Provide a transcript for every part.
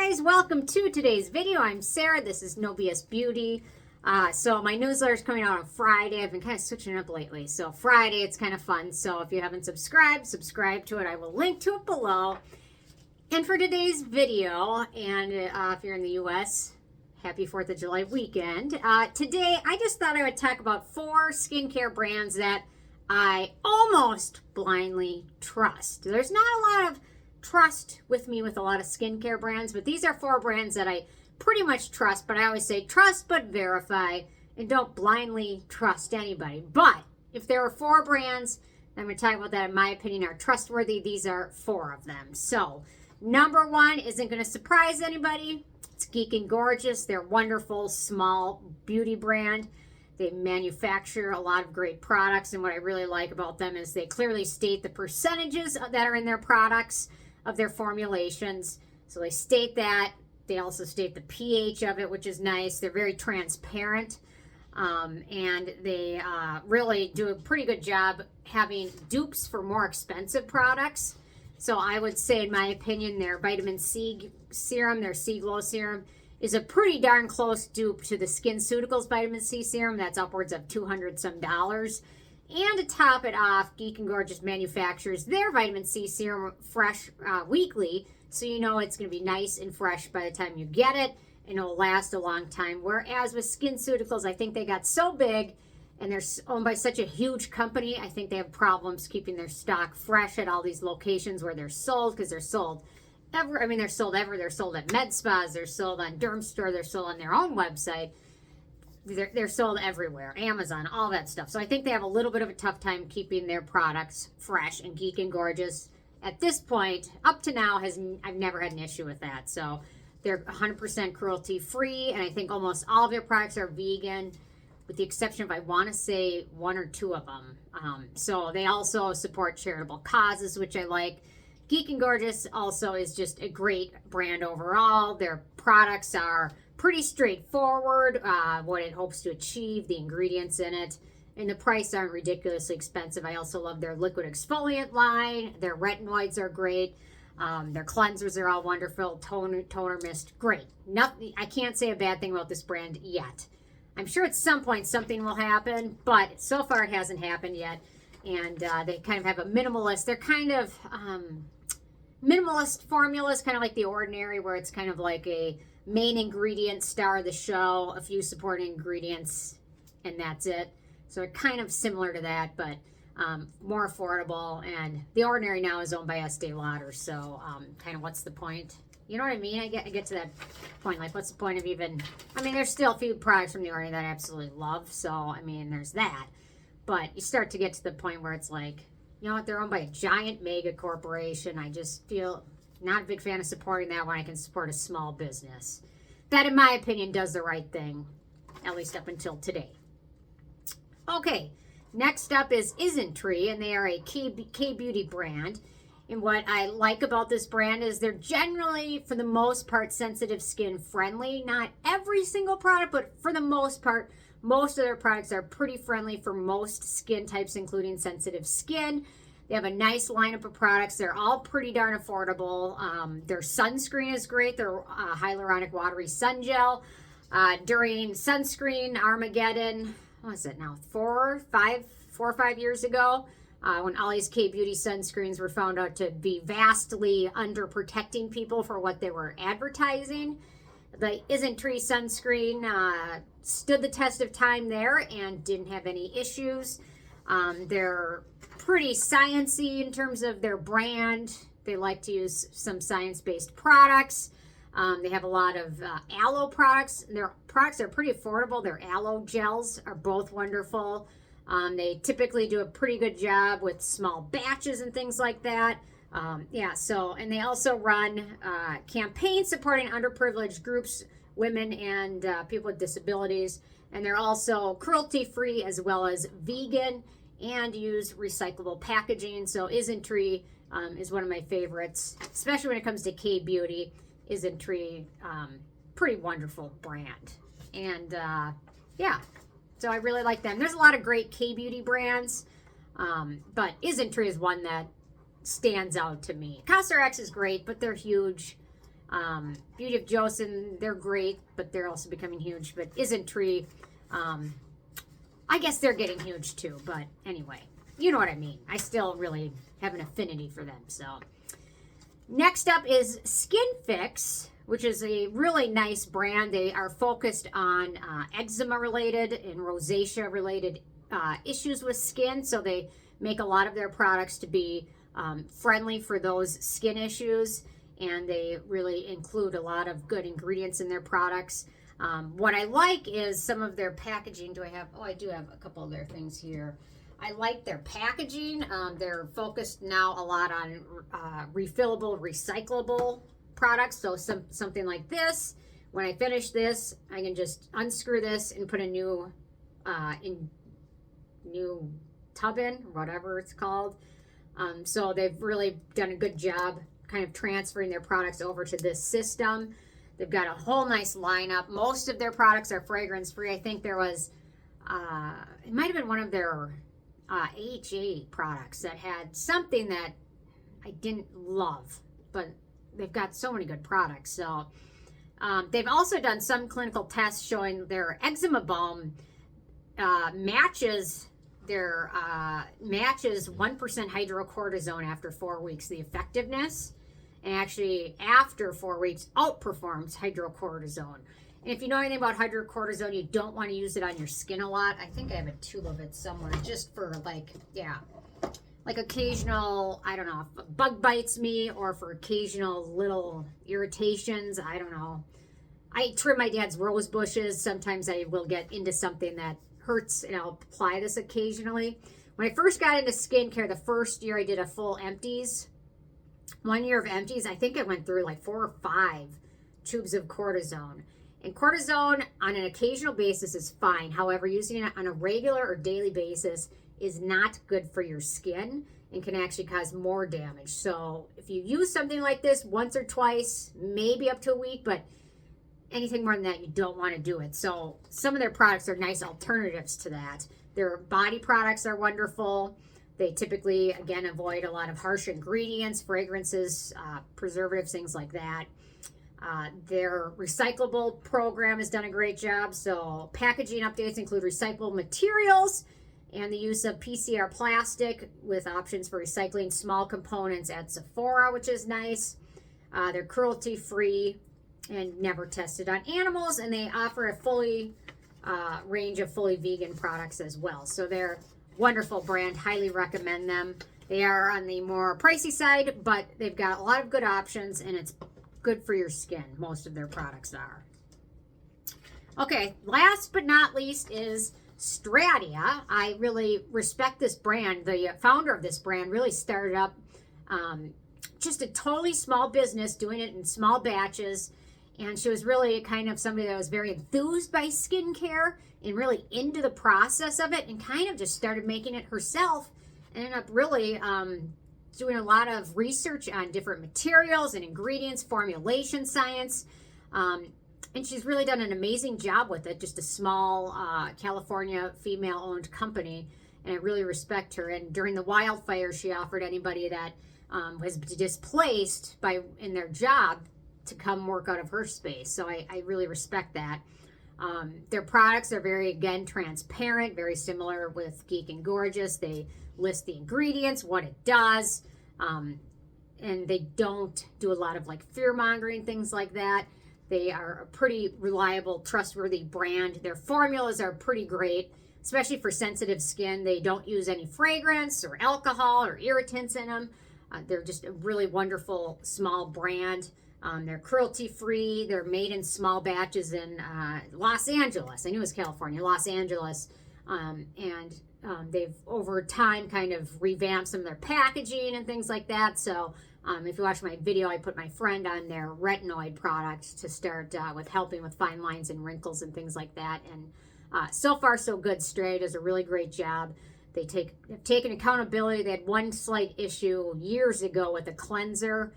guys, welcome to today's video. I'm Sarah. This is No BS Beauty. So my newsletter is coming out on Friday. I've been kind of switching it up lately. So Friday, it's kind of fun. So if you haven't subscribed, subscribe to it. I will link to it below. And for today's video, and if you're in the U.S., happy 4th of July weekend. Today, I just thought I would talk about 4 skincare brands that I almost blindly trust. There's not a lot of trust with me with a lot of skincare brands, but these are 4 brands that I pretty much trust. But I always say trust but verify, and don't blindly trust anybody. But if there are 4 brands, I'm going to talk about that in my opinion are trustworthy. These are 4 of them. So number 1 isn't going to surprise anybody. It's Geek Gorgeous. They're a wonderful small beauty brand. They manufacture a lot of great products, and what I really like about them is they clearly state the percentages that are in their products of their formulations. So they state that. They also state the pH of it, which is nice. They're very transparent, and they really do a pretty good job having dupes for more expensive products. So I would say, in my opinion, their vitamin C serum, their C Glow serum, is a pretty darn close dupe to the SkinCeuticals vitamin C serum. That's upwards of $200 some. And to top it off, Geek Gorgeous manufactures their vitamin C serum fresh weekly, so you know it's going to be nice and fresh by the time you get it, and it'll last a long time. Whereas with SkinCeuticals, I think they got so big, and they're owned by such a huge company, I think they have problems keeping their stock fresh at all these locations where they're sold, because they're sold they're sold everywhere. They're sold at med spas, they're sold on Derm Store, they're sold on their own website. They're sold everywhere, Amazon, all that stuff. So I think they have a little bit of a tough time keeping their products fresh. And Geek Gorgeous, at this point, up to now, I've never had an issue with that. So they're 100% cruelty free, and I think almost all of their products are vegan, with the exception of, I want to say, 1 or 2 of them. So they also support charitable causes, which I like. Geek Gorgeous also is just a great brand overall. Their products are pretty straightforward, what it hopes to achieve, the ingredients in it, and the price aren't ridiculously expensive. I also love their liquid exfoliant line. Their retinoids are great. Their cleansers are all wonderful. Toner mist, great. Nothing, I can't say a bad thing about this brand yet. I'm sure at some point something will happen, but so far it hasn't happened yet. And they kind of have a minimalist. They're kind of minimalist formulas, kind of like The Ordinary, where it's kind of like a main ingredient, star of the show, a few supporting ingredients, and that's it. So it's kind of similar to that, but more affordable. And The Ordinary now is owned by Estee Lauder, so kind of what's the point? You know what I mean? I get to that point, like what's the point of even, I mean, there's still a few products from The Ordinary that I absolutely love, so I mean, there's that. But you start to get to the point where it's like, you know what, they're owned by a giant mega corporation. I just feel not a big fan of supporting that when I can support a small business that, in my opinion, does the right thing, at least up until today. Okay, next up is Isntree, and they are a K-beauty brand. And what I like about this brand is they're generally, for the most part, sensitive skin friendly. Not every single product, but for the most part, most of their products are pretty friendly for most skin types, including sensitive skin. They have a nice lineup of products. They're all pretty darn affordable. Their sunscreen is great. Their hyaluronic watery sun gel. During sunscreen Armageddon, what is it now, 4 or 5 years ago, when all these K-beauty sunscreens were found out to be vastly underprotecting people for what they were advertising. The Isntree sunscreen stood the test of time there and didn't have any issues. They're pretty sciencey in terms of their brand. They like to use some science-based products. They have a lot of aloe products. Their products are pretty affordable. Their aloe gels are both wonderful. They typically do a pretty good job with small batches and things like that. And they also run campaigns supporting underprivileged groups, women, and people with disabilities. And they're also cruelty-free as well as vegan and use recyclable packaging. So Isantry is one of my favorites, especially when it comes to K-beauty. Isantry, pretty wonderful brand. And so I really like them. There's a lot of great K-beauty brands, but Isantry is one that stands out to me. CosRX is great, but they're huge. Beauty of Joseon, they're great, but they're also becoming huge. But Isntree, I guess they're getting huge too. But anyway, you know what I mean. I still really have an affinity for them. So next up is Skinfix, which is a really nice brand. They are focused on eczema related and rosacea related issues with skin. So they make a lot of their products to be friendly for those skin issues, and they really include a lot of good ingredients in their products. What I like is some of their packaging. I do have a couple of their things here. I like their packaging. They're focused now a lot on refillable, recyclable products. So something like this, when I finish this, I can just unscrew this and put a new tub in, whatever it's called. So they've really done a good job kind of transferring their products over to this system. They've got a whole nice lineup. Most of their products are fragrance free. I think there was, it might have been one of their AHA products that had something that I didn't love, but they've got so many good products. So they've also done some clinical tests showing their eczema balm matches 1% hydrocortisone after 4 weeks, the effectiveness, and actually after 4 weeks outperforms hydrocortisone. And if you know anything about hydrocortisone, you don't want to use it on your skin a lot. I think I have a tube of it somewhere just for like occasional, I don't know, if a bug bites me or for occasional little irritations. I don't know. I trim my dad's rose bushes. Sometimes I will get into something that hurts and I'll apply this occasionally. When I first got into skincare, the first year I did a full empties. 1 year of empties, I think I went through like 4 or 5 tubes of cortisone. And cortisone on an occasional basis is fine. However, using it on a regular or daily basis is not good for your skin and can actually cause more damage. So if you use something like this once or twice, maybe up to a week, but anything more than that, you don't want to do it. So some of their products are nice alternatives to that. Their body products are wonderful. They typically, again, avoid a lot of harsh ingredients, fragrances, preservatives, things like that. Their recyclable program has done a great job. So packaging updates include recyclable materials and the use of PCR plastic with options for recycling small components at Sephora, which is nice. They're cruelty-free and never tested on animals, and they offer a fully range of fully vegan products as well. So they're wonderful brand. Highly recommend them. They are on the more pricey side, but they've got a lot of good options, and it's good for your skin. Most of their products are. Okay, last but not least is Stratia. I really respect this brand. The founder of this brand really started up just a totally small business, doing it in small batches. And she was really kind of somebody that was very enthused by skincare and really into the process of it, and kind of just started making it herself and ended up really doing a lot of research on different materials and ingredients, formulation science. And she's really done an amazing job with it. Just a small California female-owned company, and I really respect her. And during the wildfire, she offered anybody that was displaced in their job to come work out of her space. So I really respect that. Their products are very, again, transparent, very similar with Geek and Gorgeous. They list the ingredients, what it does, and they don't do a lot of like fear-mongering, things like that. They are a pretty reliable, trustworthy brand. Their formulas are pretty great, especially for sensitive skin. They don't use any fragrance or alcohol or irritants in them. They're just a really wonderful small brand. They're cruelty-free. They're made in small batches in Los Angeles. I knew it was California, Los Angeles. They've, over time, kind of revamped some of their packaging and things like that. So if you watch my video, I put my friend on their retinoid product to start with helping with fine lines and wrinkles and things like that. And so far, so good. Stratia does a really great job. They've taken accountability. They had one slight issue years ago with a cleanser.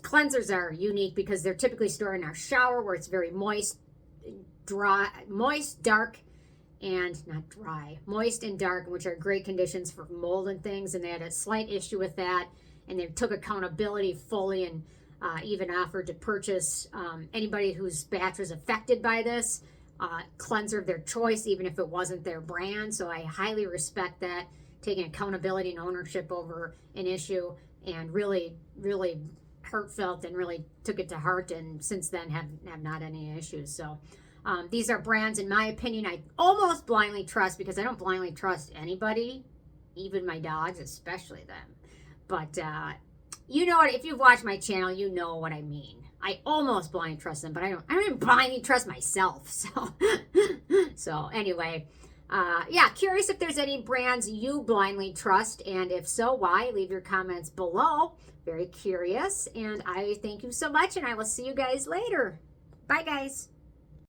Cleansers are unique because they're typically stored in our shower where it's very moist, dark, and not dry, moist and dark, which are great conditions for mold and things. And they had a slight issue with that, and they took accountability fully and even offered to purchase anybody whose batch was affected by this cleanser of their choice, even if it wasn't their brand. So I highly respect that, taking accountability and ownership over an issue, and really, really heartfelt and really took it to heart, and since then have not any issues. So these are brands, in my opinion, I almost blindly trust, because I don't blindly trust anybody, even my dogs, especially them. But you know what? If you've watched my channel, you know what I mean. I almost blindly trust them, but I don't even blindly trust myself. So anyway, yeah, curious if there's any brands you blindly trust, and if so, why? Leave your comments below. Very curious, and I thank you so much, and I will see you guys later. Bye, guys.